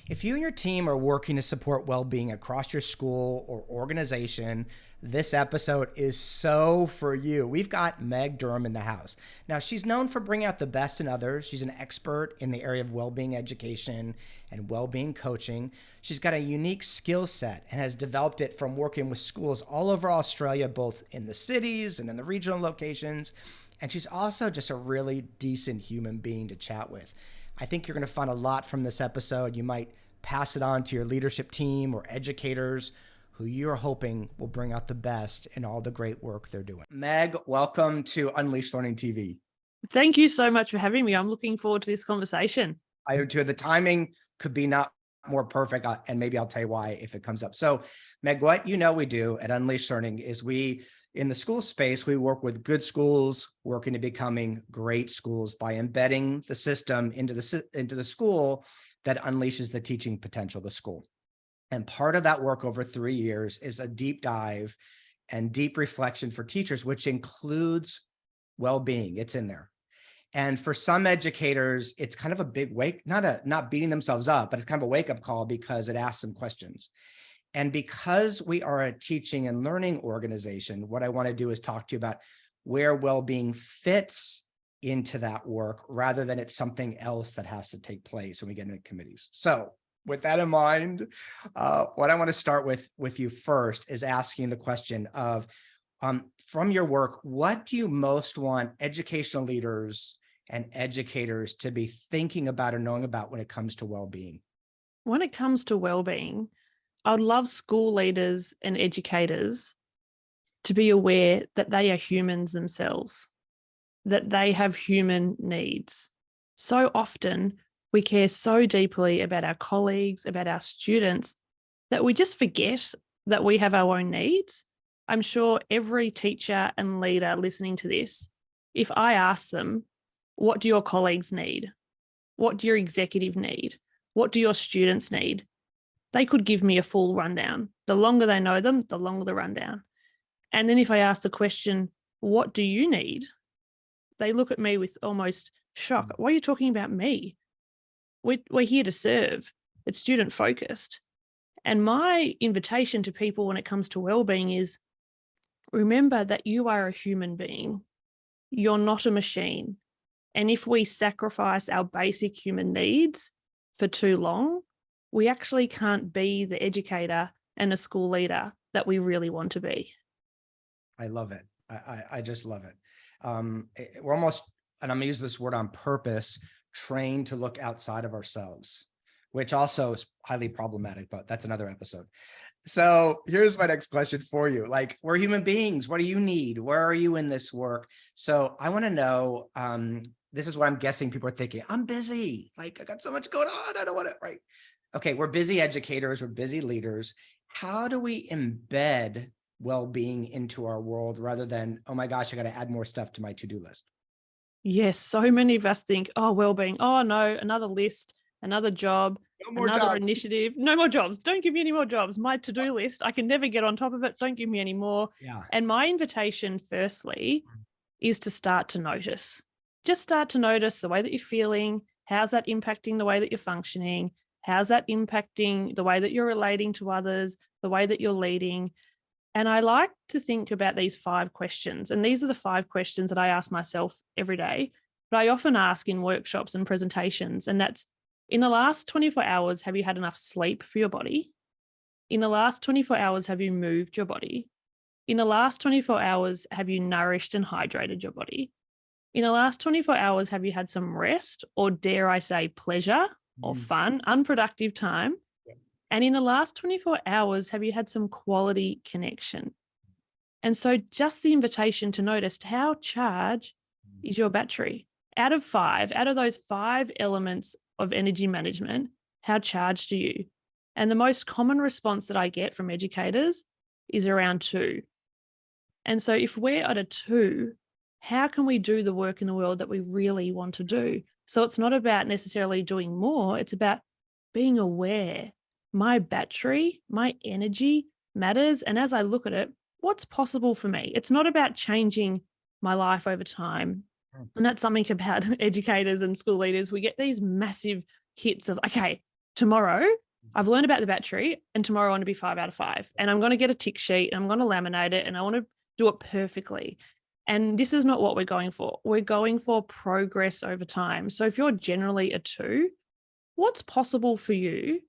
If you and your team are working to support well-being across your school or organization, this episode is so for you. We've got Meg Durham in the house. Now, she's known for bringing out the best in others. She's an expert in the area of well-being education and well-being coaching. She's got a unique skill set and has developed it from working with schools all over Australia, both in the cities and in the regional locations. And she's also just a really decent human being to chat with. I think you're going to find a lot from this episode. You might pass it on to your leadership team or educators who you're hoping will bring out the best in all the great work they're doing. Meg, welcome to Unleash Learning TV. Thank you so much for having me. I'm looking forward to this conversation. I do too. The timing could be not more perfect, and maybe I'll tell you why if it comes up. So, Meg, what we do at Unleash Learning is in the school space, we work with good schools working to becoming great schools by embedding the system into the school that unleashes the teaching potential of the school. And part of that work over 3 years is a deep dive and deep reflection for teachers, which includes well-being. It's in there. And for some educators, it's kind of a big not beating themselves up, but it's kind of a wake-up call because it asks some questions. And because we are a teaching and learning organization, what I want to do is talk to you about where well-being fits into that work rather than it's something else that has to take place when we get into committees. So with that in mind, what I want to start with you first is asking the question of, from your work, what do you most want educational leaders and educators to be thinking about or knowing about when it comes to well-being? When it comes to well-being, I'd love school leaders and educators to be aware that they are humans themselves, that they have human needs. So often we care so deeply about our colleagues, about our students, that we just forget that we have our own needs. I'm sure every teacher and leader listening to this, if I ask them, what do your colleagues need? What do your executive need? What do your students need? They could give me a full rundown. The longer they know them, the longer the rundown. And then if I ask the question, what do you need? They look at me with almost shock. Why are you talking about me? We're here to serve. It's student focused. And my invitation to people when it comes to well-being is, remember that you are a human being. You're not a machine. And if we sacrifice our basic human needs for too long, we actually can't be the educator and a school leader that we really want to be. I love it. I just love it. We're almost, and I'm going to use this word on purpose, trained to look outside of ourselves, which also is highly problematic, but that's another episode. So here's my next question for you. Like, we're human beings. What do you need? Where are you in this work? So I want to know, this is what I'm guessing people are thinking. I'm busy. Like, I got so much going on. I don't want to, right? Okay, we're busy educators, we're busy leaders. How do we embed well-being into our world rather than, oh my gosh, I got to add more stuff to my to-do list? Yes, so many of us think, oh, well-being, oh no, another list, another job, another jobs. Initiative, no more jobs. Don't give me any more jobs. My to-do list, I can never get on top of it. Don't give me any more. Yeah. And my invitation, firstly, is to start to notice. Just start to notice the way that you're feeling. How's that impacting the way that you're functioning? How's that impacting the way that you're relating to others, the way that you're leading? And I like to think about these 5 questions. And these are the 5 questions that I ask myself every day, but I often ask in workshops and presentations. And that's, in the last 24 hours, have you had enough sleep for your body? In the last 24 hours, have you moved your body? In the last 24 hours, have you nourished and hydrated your body? In the last 24 hours, have you had some rest, or dare I say pleasure or fun, unproductive time? And in the last 24 hours, have you had some quality connection? And so just the invitation to notice, how charged is your battery? Out of those 5 elements of energy management, how charged are you? And the most common response that I get from educators is around 2. And so if we're at a 2, how can we do the work in the world that we really want to do? So it's not about necessarily doing more, it's about being aware. My battery, my energy matters. And as I look at it, what's possible for me? It's not about changing my life over time. And that's something about educators and school leaders. We get these massive hits of, okay, tomorrow I've learned about the battery, and tomorrow I want to be 5 out of 5. And I'm going to get a tick sheet and I'm going to laminate it and I want to do it perfectly. And this is not what we're going for. We're going for progress over time. So if you're generally a 2, what's possible for you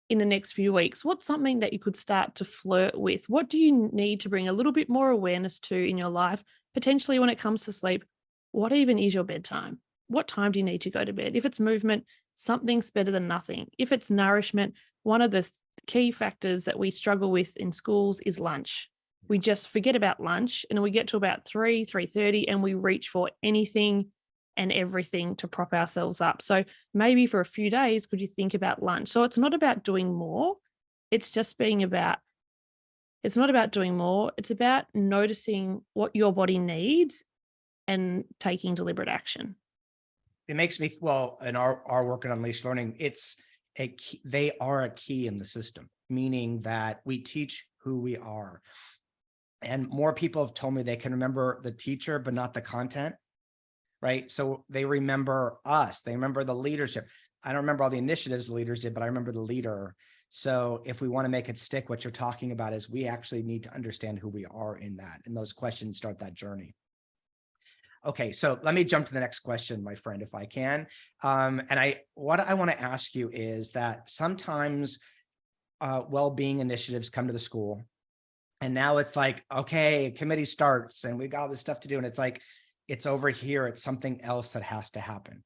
in the next few weeks? What's something that you could start to flirt with? What do you need to bring a little bit more awareness to in your life? Potentially when it comes to sleep, what even is your bedtime? What time do you need to go to bed? If it's movement, something's better than nothing. If it's nourishment, one of the key factors that we struggle with in schools is lunch. We just forget about lunch and we get to about 3:30 and we reach for anything and everything to prop ourselves up. So maybe for a few days, could you think about lunch? So it's not about doing more. It's not about doing more. It's about noticing what your body needs and taking deliberate action. It makes me, well, in our work at Unleashed Learning, it's a key, they are a key in the system, meaning that we teach who we are. And more people have told me they can remember the teacher, but not the content, right? So they remember us, they remember the leadership. I don't remember all the initiatives the leaders did, but I remember the leader. So if we want to make it stick, what you're talking about is we actually need to understand who we are in that. And those questions start that journey. Okay, so let me jump to the next question, my friend, if I can. What I want to ask you is that sometimes well-being initiatives come to the school, and now it's like, okay, committee starts, and we got all this stuff to do, and it's like, it's over here, it's something else that has to happen.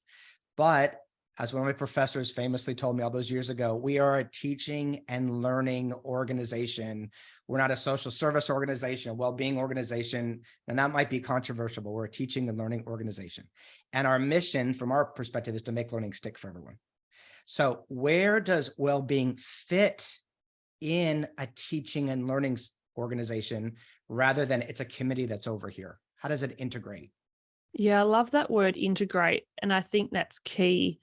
But as one of my professors famously told me all those years ago, we are a teaching and learning organization. We're not a social service organization, a well-being organization, and that might be controversial, but we're a teaching and learning organization. And our mission from our perspective is to make learning stick for everyone. So where does well-being fit in a teaching and learning organization rather than it's a committee that's over here? How does it integrate? Yeah, I love that word integrate. And I think that's key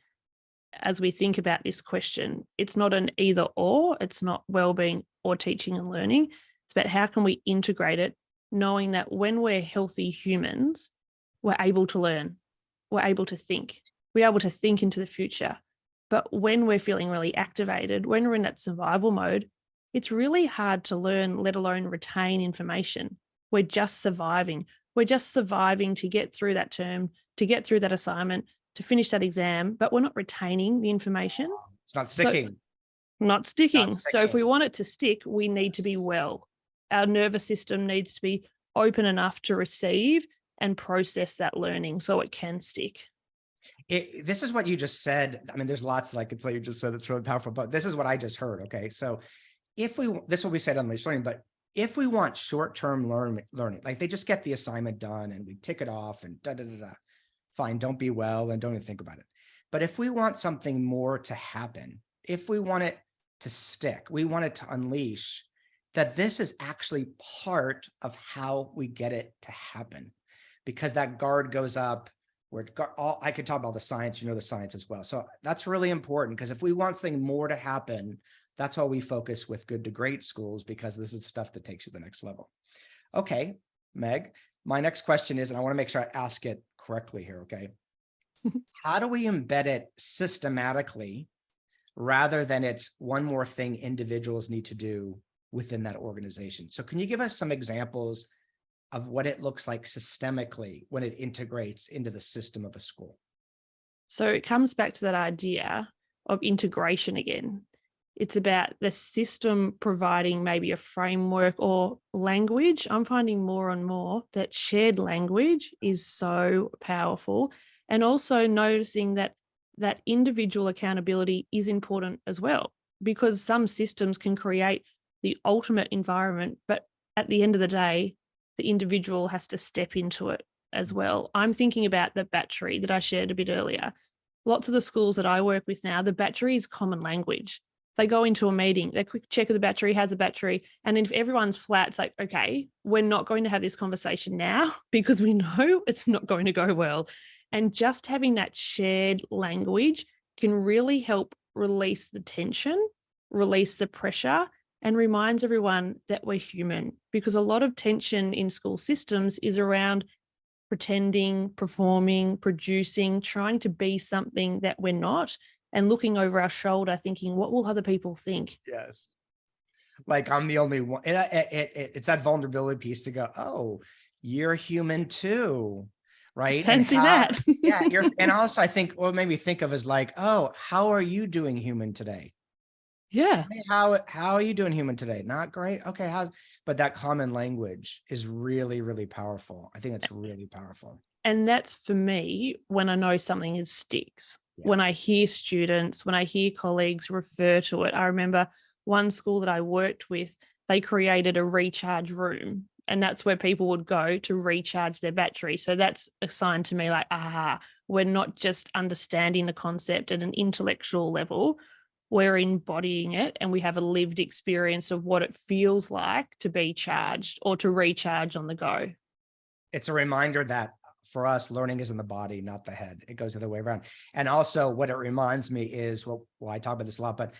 as we think about this question. It's not an either or, it's not well-being or teaching and learning. It's about how can we integrate it, knowing that when we're healthy humans, we're able to learn, we're able to think, we're able to think into the future. But when we're feeling really activated, when we're in that survival mode, it's really hard to learn, let alone retain information. We're just surviving. We're just surviving to get through that term, to get through that assignment, to finish that exam, but we're not retaining the information. It's not sticking. Not sticking. Not So if sticking. we want it to stick, we need to be well. Our nervous system needs to be open enough to receive and process that learning so it can stick. This is what you just said. I mean, there's lots that I could say you just said that's really powerful, but this is what I just heard. Okay. So this is what we said on Unleashed Learning, but if we want short-term learning, like they just get the assignment done and we tick it off and fine, don't be well and don't even think about it. But if we want something more to happen, if we want it to stick, we want it to unleash, that this is actually part of how we get it to happen, because that guard goes up. I could talk about the science, the science as well. So that's really important, because if we want something more to happen, that's why we focus with good to great schools, because this is stuff that takes you to the next level. Okay, Meg, my next question is, and I want to make sure I ask it correctly here, okay? How do we embed it systematically rather than it's one more thing individuals need to do within that organization? So can you give us some examples of what it looks like systemically when it integrates into the system of a school? So it comes back to that idea of integration again. It's about the system providing maybe a framework or language. I'm finding more and more that shared language is so powerful, and also noticing that that individual accountability is important as well, because some systems can create the ultimate environment, but at the end of the day, the individual has to step into it as well. I'm thinking about the battery that I shared a bit earlier. Lots of the schools that I work with now, the battery is common language. They go into a meeting, they quick check of the battery, has a battery. And if everyone's flat, it's like, okay, we're not going to have this conversation now because we know it's not going to go well. And just having that shared language can really help release the tension, release the pressure, and reminds everyone that we're human, because a lot of tension in school systems is around pretending, performing, producing, trying to be something that we're not. and looking over our shoulder thinking, what will other people think? Yes. Like I'm the only one. It's that vulnerability piece to go, oh, you're human too. Right. And Fancy how, that. yeah, and also I think what made me think of is like, oh, how are you doing human today? Yeah. Hey, how are you doing human today? Not great. Okay. But that common language is really, really powerful. I think it's really powerful. And that's for me when I know something is sticks. Yeah. When I hear students, when I hear colleagues refer to it. I remember one school that I worked with, they created a recharge room, and that's where people would go to recharge their battery. So that's a sign to me like, we're not just understanding the concept at an intellectual level, we're embodying it, and we have a lived experience of what it feels like to be charged or to recharge on the go. It's a reminder that for us, learning is in the body, not the head. It goes the other way around. And also what it reminds me is, well, I talk about this a lot, but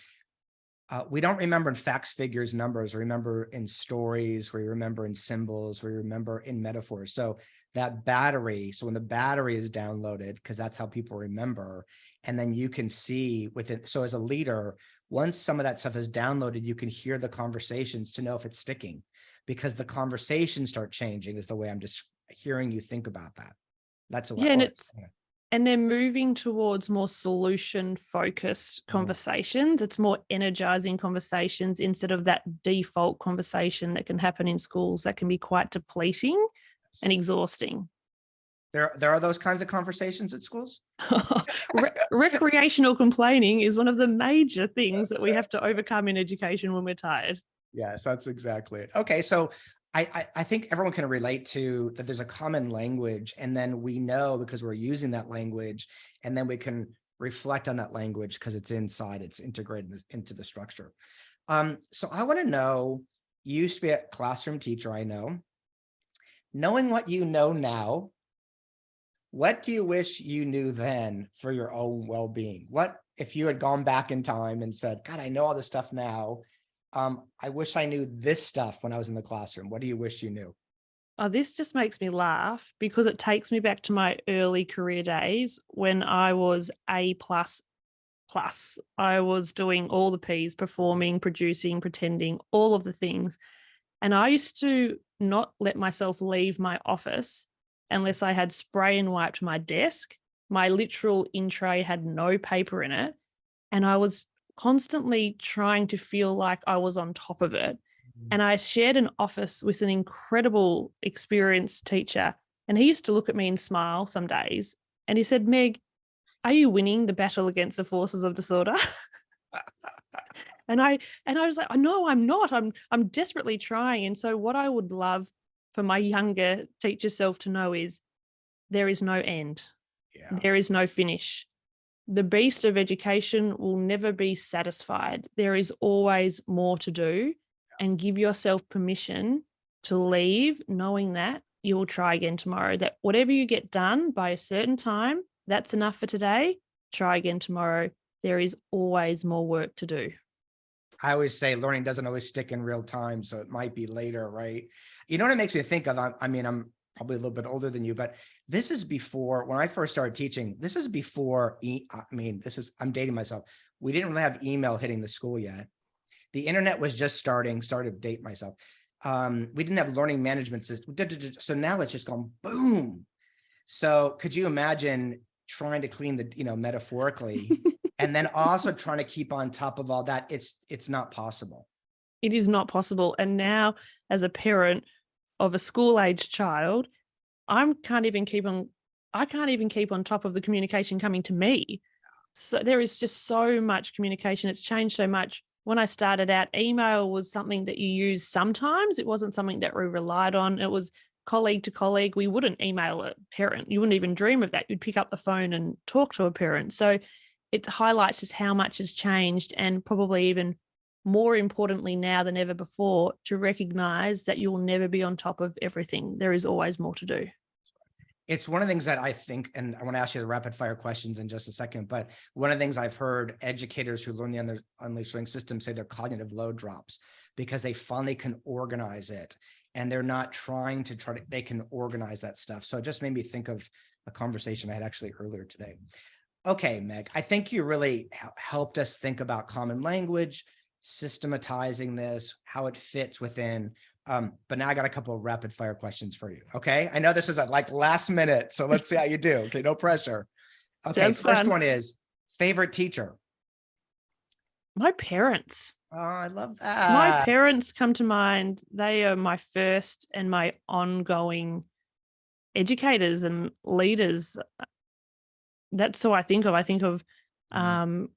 we don't remember in facts, figures, numbers. We remember in stories, we remember in symbols, we remember in metaphors. So that battery, so when the battery is downloaded, because that's how people remember, and then you can see within, so as a leader, once some of that stuff is downloaded, you can hear the conversations to know if it's sticking, because the conversations start changing is the way I'm just hearing you think about that. That's a Yeah, and they're moving towards more solution focused conversations. It's more energizing conversations instead of that default conversation that can happen in schools that can be quite depleting and exhausting. There are those kinds of conversations at schools. Recreational complaining is one of the major things that we have to overcome in education when we're tired. Yes, that's exactly it. Okay, so I think everyone can relate to that. There's a common language, and then we know because we're using that language, and then we can reflect on that language because it's inside, it's integrated into the structure. So I want to know, you used to be a classroom teacher, I know. Knowing what you know now, what do you wish you knew then for your own well-being? What if you had gone back in time and said, God, I know all this stuff now. I wish I knew this stuff when I was in the classroom. What do you wish you knew? Oh, this just makes me laugh because it takes me back to my early career days when I was A plus plus. I was doing all the P's, performing, producing, pretending, all of the things. And I used to not let myself leave my office unless I had spray and wiped my desk. My literal in tray had no paper in it. And I was constantly trying to feel like I was on top of it. And I shared an office with an incredible experienced teacher. And he used to look at me and smile some days. And he said, Meg, are you winning the battle against the forces of disorder? And I was like, no, I'm not. I'm desperately trying. And so what I would love for my younger teacher self to know is there is no end. Yeah. There is no finish. The beast of education will never be satisfied. There is always more to do, and give yourself permission to leave knowing that you will try again tomorrow, that whatever you get done by a certain time, that's enough for today. Try again tomorrow. There is always more work to do. I always say learning doesn't always stick in real time, so it might be later, right? You know what it makes me think of? I mean, I'm probably a little bit older than you, but this is before, when I first started teaching, this is before, I'm dating myself. We didn't really have email hitting the school yet. The internet was just starting to date myself. We didn't have learning management system. So now it's just gone boom. So could you imagine trying to clean the, metaphorically, and then also trying to keep on top of all that? It's not possible. It is not possible. And now as a parent of a school-aged child, I can't even keep on top of the communication coming to me. So there is just so much communication. It's changed so much. When I started out, email was something that you used sometimes. It wasn't something that we relied on. It was colleague to colleague. We wouldn't email a parent. You wouldn't even dream of that. You'd pick up the phone and talk to a parent. So it highlights just how much has changed, and probably even more importantly now than ever before, to recognize that you will never be on top of everything. There is always more to do. It's one of the things that I think, and I want to ask you the rapid fire questions in just a second, but one of the things I've heard educators who learn the Unleashed Learning system say their cognitive load drops because they finally can organize it, and they're not trying to they can organize that stuff. So it just made me think of a conversation I had actually earlier today. Okay, Meg, I think you really helped us think about common language, systematizing this, how it fits within. But now I got a couple of rapid fire questions for you. Okay. I know this is like last minute. So let's see how you do. Okay. No pressure. Okay. Sounds First fun. one is favorite teacher. My parents. Oh, I love My that. parents come to mind. They are my first and my ongoing educators and leaders. That's who I think of. I think of Mm, um,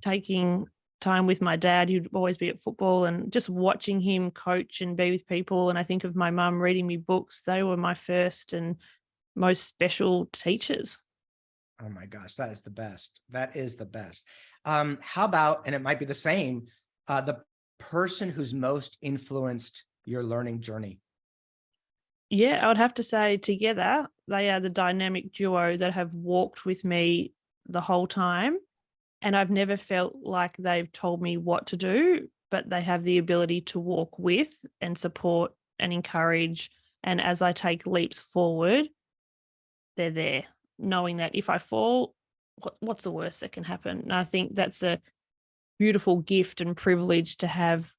taking time with my dad, who'd always be at football, and just watching him coach and be with people. And I think of my mum reading me books. They were my first and most special teachers. oh my gosh, that is the best. That is the best. How about, and it might be the same, the person who's most influenced your learning journey? Yeah, I would have to say together, they are the dynamic duo that have walked with me the whole time. And I've never felt like they've told me what to do, but they have the ability to walk with and support and encourage. And as I take leaps forward, they're there, knowing that if I fall, what's the worst that can happen? And I think that's a beautiful gift and privilege to have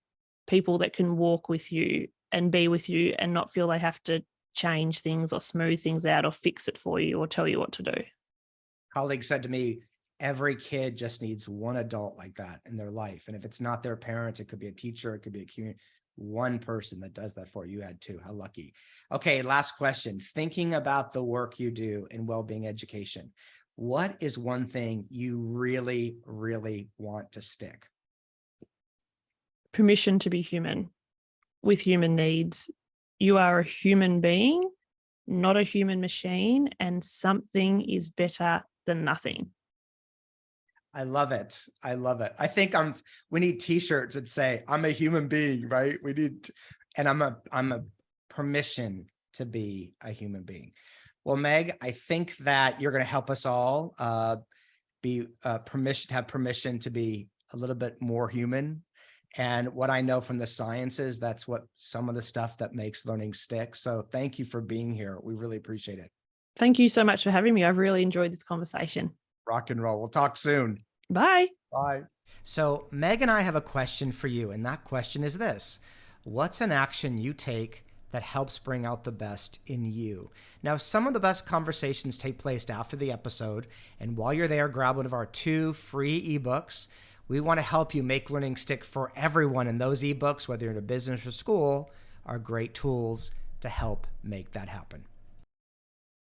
people that can walk with you and be with you and not feel they have to change things or smooth things out or fix it for you or tell you what to do. Colleague said to me, every kid just needs one adult like that in their life. And if it's not their parents, it could be a teacher, it could be a community, one person that does that for you. You had two. How lucky. Okay, last question. Thinking about the work you do in well-being education, what is one thing you really, really want to stick? Permission to be human with human needs. You are a human being, not a human machine, and something is better than nothing. I love it. I love it. I think we need t-shirts that say, I'm a human being, right? We need, and I'm a permission to be a human being. Well, Meg, I think that you're going to help us all be have permission to be a little bit more human. And what I know from the sciences, that's what some of the stuff that makes learning stick. So thank you for being here. We really appreciate it. Thank you so much for having me. I've really enjoyed this conversation. Rock and roll. We'll talk soon. Bye. Bye. So Meg and I have a question for you. And that question is this: what's an action you take that helps bring out the best in you? Now, some of the best conversations take place after the episode. And while you're there, grab one of our 2 free ebooks. We want to help you make learning stick for everyone. And those ebooks, whether you're in a business or school, are great tools to help make that happen.